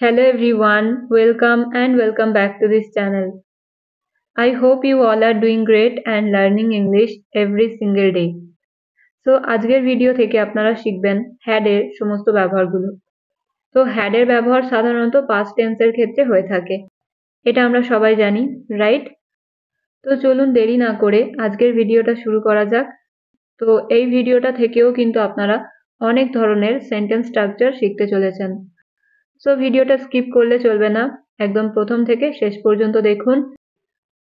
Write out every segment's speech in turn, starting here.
Hello everyone, welcome back to this channel. I hope you all are doing great and learning English every single day. So আজকের video থেকে আপনারা শিখবেন had এর সমস্ত ব্যবহারগুলো। তো had এর ব্যবহার সাধারণত past tense এর ক্ষেত্রে হয়ে থাকে। এটা আমরা সবাই জানি, রাইট? তো চলুন দেরি না করে আজকের ভিডিওটা শুরু করা যাক। তো এই ভিডিওটা থেকেও কিন্তু আপনারা অনেক ধরনের সেন্টেন্স স্ট্রাকচার শিখতে চলেছেন। সো ভিডিওটা স্কিপ করলে চলবে না, একদম প্রথম থেকে শেষ পর্যন্ত দেখুন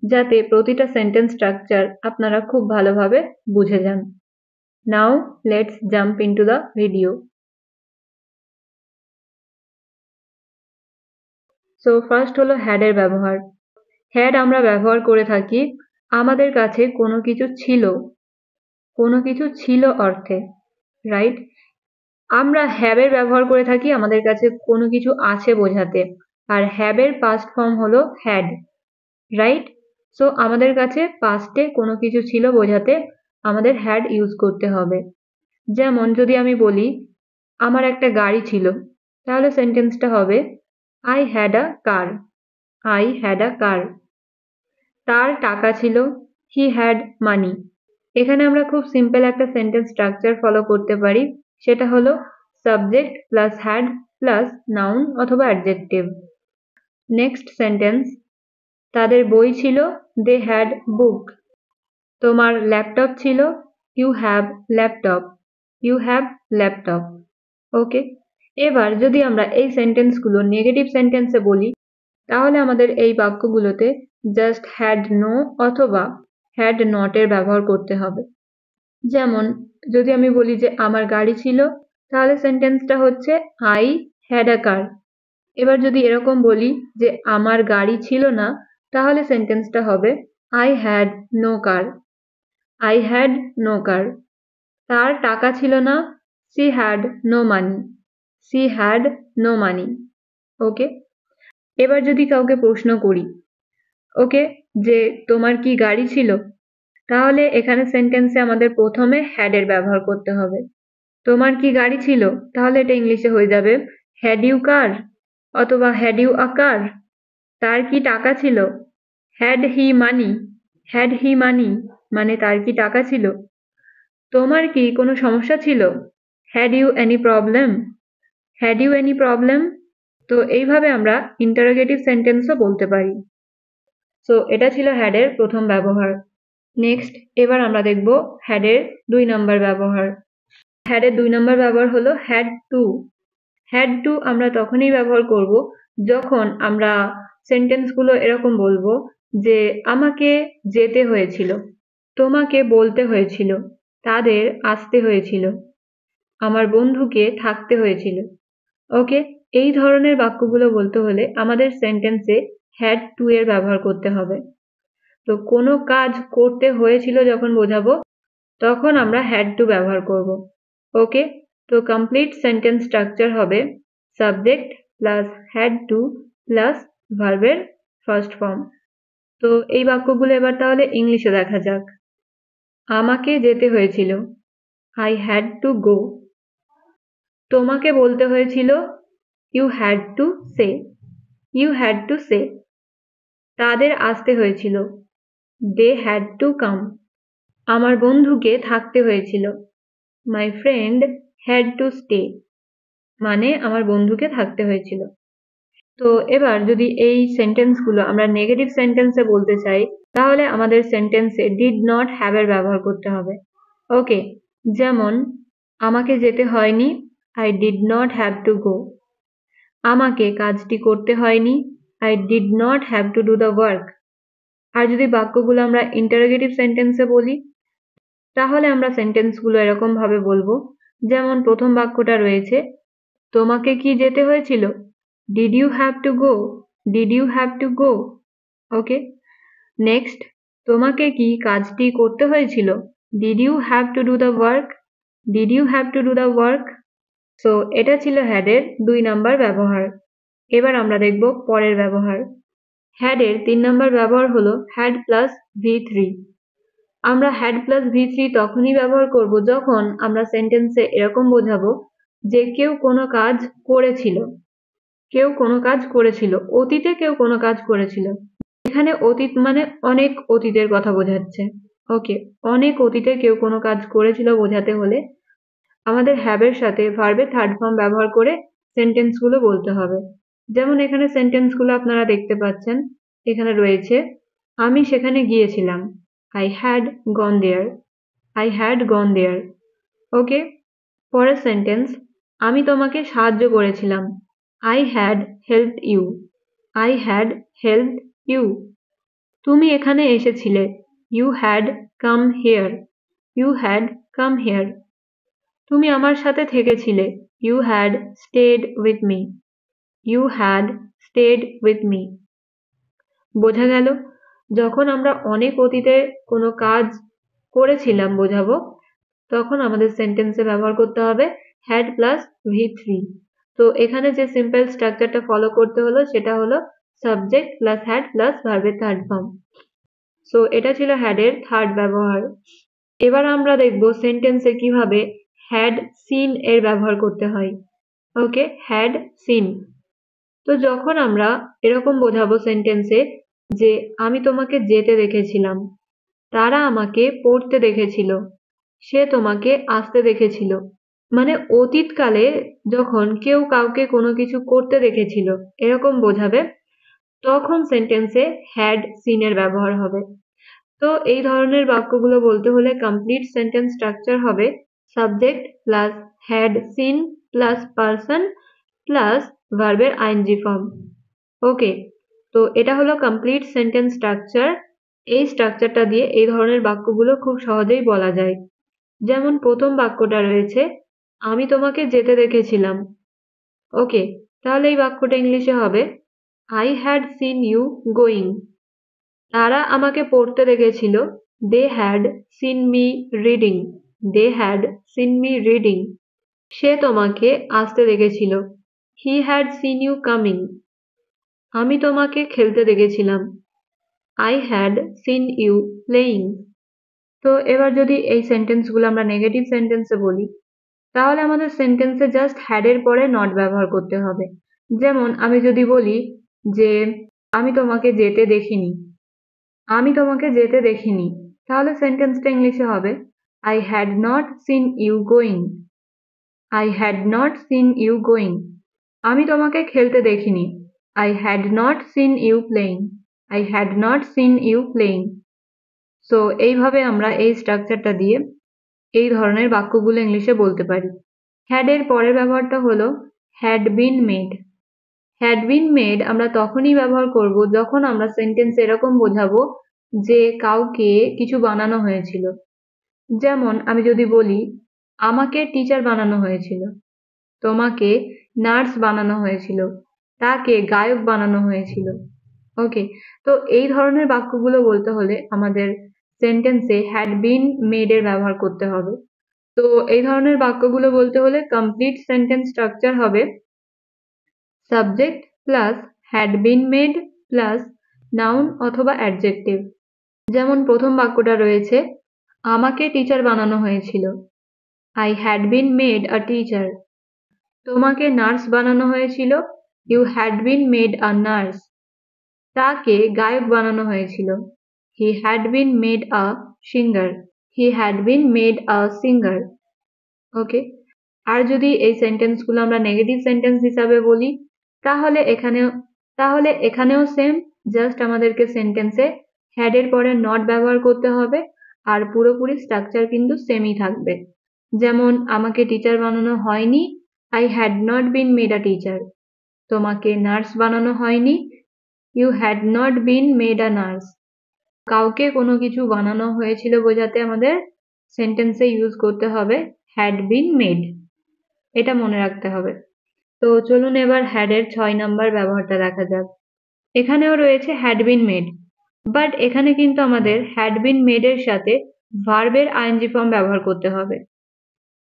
যাতে প্রতিটা সেন্টেন্স স্ট্রাকচার আপনারা খুব ভালোভাবে বুঝে যান। Now let's jump into the video. So first হলো হ্যাড এর ব্যবহার। হ্যাড আমরা ব্যবহার করে থাকি আমাদের কাছে কোনো কিছু ছিল অর্থে, রাইট? আমরা হ্যাভ এর ব্যবহার করে থাকি আমাদের কাছে কোনো কিছু আছে বোঝাতে, আর হ্যাভ এর পাস্ট ফর্ম হলো হ্যাড, রাইট? সো আমাদের কাছে পাস্টে কোনো কিছু ছিল বোঝাতে আমাদের হ্যাড ইউজ করতে হবে। যেমন যদি আমি বলি আমার একটা গাড়ি ছিল, তাহলে সেন্টেন্সটা হবে I had a car. I had a car. তার টাকা ছিল, হি হ্যাড মানি। এখানে আমরা খুব সিম্পল একটা সেন্টেন্স স্ট্রাকচার ফলো করতে পারি, সেটা হলো subject plus had plus noun অথবা অ্যাডজেক্টিভ। নেক্সট সেন্টেন্স, তাদের বই ছিল, দে হ্যাড বুক। তোমার ল্যাপটপ ছিল, you have laptop. You have laptop. Okay, এবার যদি আমরা এই সেন্টেন্সগুলো নেগেটিভ সেন্টেন্সে বলি, তাহলে আমাদের এই বাক্যগুলোতে জাস্ট হ্যাড নো অথবা হ্যাড নট এর ব্যবহার করতে হবে। যেমন যদি আমি বলি যে আমার গাড়ি ছিল, তাহলে সেন্টেন্সটা হচ্ছে আই হ্যাড আ কার। এবার যদি এরকম বলি যে আমার গাড়ি ছিল না, তাহলে সেন্টেন্সটা হবে I had no car. I had no car. তার টাকা ছিল না, she had no money. She had no money. Okay, এবার যদি কাউকে প্রশ্ন করি, ওকে, যে তোমার কি গাড়ি ছিল, তাহলে এখানে সেন্টেন্সে আমাদের প্রথমে হ্যাড এর ব্যবহার করতে হবে। তোমার কি গাড়ি ছিল, তাহলে এটা ইংলিশে হয়ে যাবে হ্যাড ইউ কার অথবা হ্যাড ইউ আ কার। তার কি টাকা ছিল, had he money. Had he মানি মানে তার কি টাকা ছিল। তোমার কি কোনো সমস্যা ছিল, had you any problem. Had you any problem. তো এইভাবে আমরা ইন্টারোগেটিভ সেন্টেন্সও বলতে পারি। সো এটা ছিল হ্যাড এর প্রথম ব্যবহার। নেক্সট এবার আমরা দেখব হ্যাড এর 2 নম্বর ব্যবহার। হ্যাড এর 2 নম্বর ব্যবহার হলো হ্যাড টু। হ্যাড টু আমরা তখনই ব্যবহার করব যখন আমরা সেন্টেন্সগুলো এরকম বলবো যে আমাকে যেতে হয়েছিল, তোমাকে বলতে হয়েছিল, তাদের আসতে হয়েছিল, আমার বন্ধুকে থাকতে হয়েছিল। ওকে, এই ধরনের বাক্যগুলো বলতে হলে আমাদের সেন্টেন্সে হ্যাড টু এর ব্যবহার করতে হবে। তো কোনো কাজ করতে হয়েছিল যখন বোঝাবো, তখন আমরা হ্যাড টু ব্যবহার করব। ওকে, তো কমপ্লিট সেন্টেন্স স্ট্রাকচার হবে subject plus had to plus ভার্বের ফার্স্ট ফর্ম। তো এই বাক্যগুলো এবার তাহলে ইংলিশে দেখা যাক। আমাকে যেতে হয়েছিল, আই হ্যাড টু গো। তোমাকে বলতে হয়েছিল, you had to say. You had to say. তাদের আসতে হয়েছিল, দে হ্যাড টু কাম। আমার বন্ধুকে থাকতে হয়েছিল, my friend had to stay. মানে আমার বন্ধুকে থাকতে হয়েছিল। তো এবার যদি এই সেন্টেন্সগুলো আমরা নেগেটিভ সেন্টেন্সে বলতে চাই, তাহলে আমাদের সেন্টেন্সে ডিড নট হ্যাভ এর ব্যবহার করতে হবে। ওকে, যেমন আমাকে যেতে হয়নি, I did not have to go. আমাকে কাজটি করতে হয়নি, I did not have to do the work. আর যদি বাক্যগুলো আমরা ইন্টারোগেটিভ সেন্টেন্সে বলি, তাহলে আমরা সেন্টেন্সগুলো এরকম ভাবে বলবো, যেমন প্রথম বাক্যটা রয়েছে তোমাকে কি যেতে হয়েছিল, did you have to go. Did you have to go. Okay, next, তোমাকে কি কাজটি করতে হয়েছিল, did you have to do the work. Did you have to do the work. So এটা ছিল হ্যাড এর 2 নম্বর ব্যবহার। এবার আমরা দেখব পরের ব্যবহার। হ্যাড এর 3 নম্বর ব্যবহার হলো হ্যাড প্লাস V3। আমরা হ্যাড প্লাস V3 তখনই ব্যবহার করব যখন আমরা সেন্টেন্সে এরকম বোঝাবো যে কেউ কোনো কাজ করেছিল, কেউ কোনো কাজ করেছিল, অতীতে কেউ কোনো কাজ করেছিল। এখানে অতীত মানে অনেক অতীতের কথা বোঝাচ্ছে। ওকে, অনেক অতীতে কেউ কোনো কাজ করেছিল বোঝাতে হলে আমাদের হ্যাভ এর সাথে ভার্বের থার্ড ফর্ম ব্যবহার করে সেন্টেন্স গুলো বলতে হবে। যেমন এখানে সেন্টেন্স গুলো আপনারা দেখতে পাচ্ছেন, এখানে রয়েছে আমি সেখানে গিয়েছিলাম, I had gone there, I had gone there. ওকে, পরের সেন্টেন্স আমি তোমাকে সাহায্য করেছিলাম, I had helped you, I had helped you. তুমি এখানে এসেছিলে, You had come here, You had come here. তুমি আমার সাথে থেকেছিলে, You had stayed with me, You had stayed with me. বোঝা গেল? যখন আমরা অনেক অতীতে কোনো কাজ করেছিলাম বোঝাবো, তখন আমাদের সেন্টেন্সে ব্যবহার করতে হবে had প্লাস V3. তো এখানে যে সিম্পল স্ট্রাকচারটা ফলো করতে হলো সেটা হলো সাবজেক্ট প্লাস had প্লাস ভার্বের থার্ড ফর্ম। সো এটা ছিল had এর থার্ড ব্যবহার। এবার আমরা দেখব সেন্টেন্সে কিভাবে had seen এর ব্যবহার করতে হয়। ওকে, had seen। তো যখন আমরা এরকম বোঝাবো সেন্টেন্সে যে আমি তোমাকে যেতে দেখেছিলাম, তারা আমাকে পড়তে দেখেছিল, সে তোমাকে আসতে দেখেছিল, মানে অতীতকালে যখন কেউ কাউকে কোনো কিছু করতে দেখেছিল এরকম বোঝাবে, তখন সেন্টেন্সে হ্যাড সিন এর ব্যবহার হবে। তো এই ধরনের বাক্যগুলো বলতে হলে কমপ্লিট সেন্টেন্স স্ট্রাকচার হবে subject plus had seen plus person plus ভার্বের আইএনজি ফর্ম। ওকে, তো এটা হলো কমপ্লিট সেন্টেন্স স্ট্রাকচার। এই স্ট্রাকচারটা দিয়ে এই ধরনের বাক্যগুলো খুব সহজেই বলা যায়। যেমন প্রথম বাক্যটা রয়েছে আমি তোমাকে যেতে দেখেছিলাম। ওকে, তাহলে এই বাক্যটা ইংলিশে হবে I had seen you going. তারা আমাকে পড়তে দেখেছিল, they had seen me reading, they had seen me reading. সে তোমাকে আসতে দেখেছিল, he had seen you coming. আমি তোমাকে খেলতে দেখেছিলাম, I had seen you playing. তো এবার যদি এই সেন্টেন্সগুলো আমরা নেগেটিভ সেন্টেন্সে বলি, তাহলে আমাদের সেন্টেন্সে জাস্ট হ্যাড এর পরে নট ব্যবহার করতে হবে। যেমন আমি যদি বলি যে আমি তোমাকে যেতে দেখিনি, আমি তোমাকে যেতে দেখিনি, তাহলে সেন্টেন্সটা ইংলিশে হবে I had not seen you going, I had not seen you going. আমি তোমাকে খেলতে দেখিনি, I had not seen you playing, I had not seen you playing. So এইভাবে আমরা এই স্ট্রাকচারটা দিয়ে এই ধরনের বাক্যগুলো ইংলিশে বলতে পারি। হ্যাড এর পরের ব্যবহারটা হলো had been made. Had been made আমরা তখনই ব্যবহার করব যখন আমরা সেন্টেন্সে এরকম বোঝাবো যে কাউকে কিছু বানানো হয়েছিল। যেমন আমি যদি বলি আমাকে টিচার বানানো হয়েছিল, তোমাকে নার্স বানানো হয়েছিল, তাকে গায়ক বানানো হয়েছিল। ওকে, তো এই ধরনের বাক্যগুলো বলতে হলে আমাদের সেন্টেন্সে হ্যাড বিন মেড এর ব্যবহার করতে হবে। তো এই ধরনের বাক্যগুলো বলতে হলে কমপ্লিট সেন্টেন্স স্ট্রাকচার হবে subject plus had been made plus noun অথবা অ্যাডজেক্টিভ। যেমন প্রথম বাক্যটা রয়েছে আমাকে টিচার বানানো হয়েছিল, I had been made a teacher. তোমাকে নার্স বানানো হয়েছিল, You had been made a nurse. তাকে গায়ক বানানো হয়েছিল, He had been made a singer, He had been made a singer. ওকে, আর যদি এই সেন্টেন্সগুলো আমরা নেগেটিভ সেন্টেন্স হিসাবে বলি, তাহলে এখানেও সেম, জাস্ট আমাদেরকে সেন্টেন্সে হ্যাড এর পরে নট ব্যবহার করতে হবে, আর পুরোপুরি স্ট্রাকচার কিন্তু সেমই থাকবে। যেমন আমাকে টিচার বানানো হয়নি, I had not been made a teacher. তোমাকে নার্স বানানো হয়নি, You had not been made a nurse. কাউকে কোনো কিছু বানানো হয়েছিল বোঝাতে আমাদের সেন্টেন্সে ইউজ করতে হবে had been made, এটা মনে রাখতে হবে। তো চলুন এবার had এর 6 নাম্বার ব্যবহারটা দেখা যাক। এখানেও রয়েছে had been made, বাট এখানে কিন্তু আমাদের had been made এর সাথে ভার্বের আইএনজি ফর্ম ব্যবহার করতে হবে।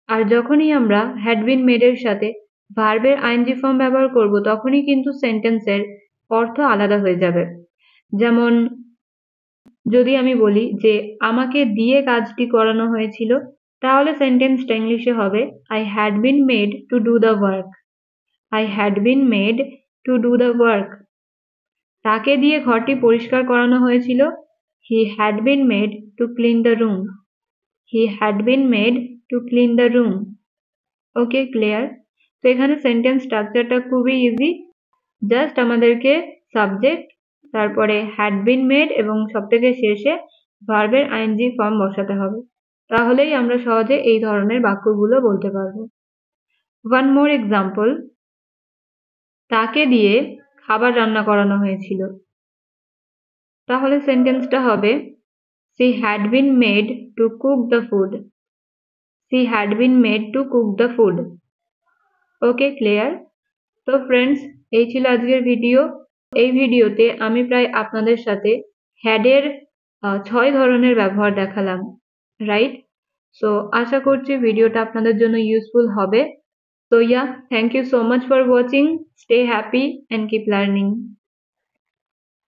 আর যখনই আমরা had been made এর সাথে ভার্বের আইএনজি ফর্ম ব্যবহার করব তখনই কিন্তু সেন্টেন্সের অর্থ আলাদা হয়ে যাবে। যেমন যদি আমি বলি যে আমাকে দিয়ে কাজটি করানো হয়েছিল, তাহলে সেন্টেন্সটা ইংলিশে হবে I had been made to do the work, I had been made to do the work. তাকে দিয়ে ঘরটি পরিষ্কার করানো হয়েছিল. He had been made to clean the room. He had been made to clean the room. Okay, clear? তো এখানে sentence স্ট্রাকচারটা খুবই ইজি. জাস্ট আমাদেরকে সাবজেক্ট, তারপরে হ্যাড বিন মেড এবং সবথেকে শেষে ভার্বের আইএনজি ফর্ম বসাতে হবে. তাহলেই আমরা সহজে এই ধরনের বাক্যগুলো বলতে পারবো. One more example. তাকে দিয়ে খাবার রান্না করানো হয়েছিল. তাহলে সেন্টেন্সটা হবে she had been made to cook the food. She had been made to cook the food. Okay, clear? তো ফ্রেন্ডস, এই ছিল আজকের ভিডিও. এই ভিডিওতে আমি প্রায় আপনাদের সাথে হ্যাডের 6 ধরনের ব্যবহার দেখালাম, রাইট? সো আশা করছি ভিডিওটা আপনাদের জন্য ইউজফুল হবে. So yeah, thank you so much for watching. Stay happy and keep learning.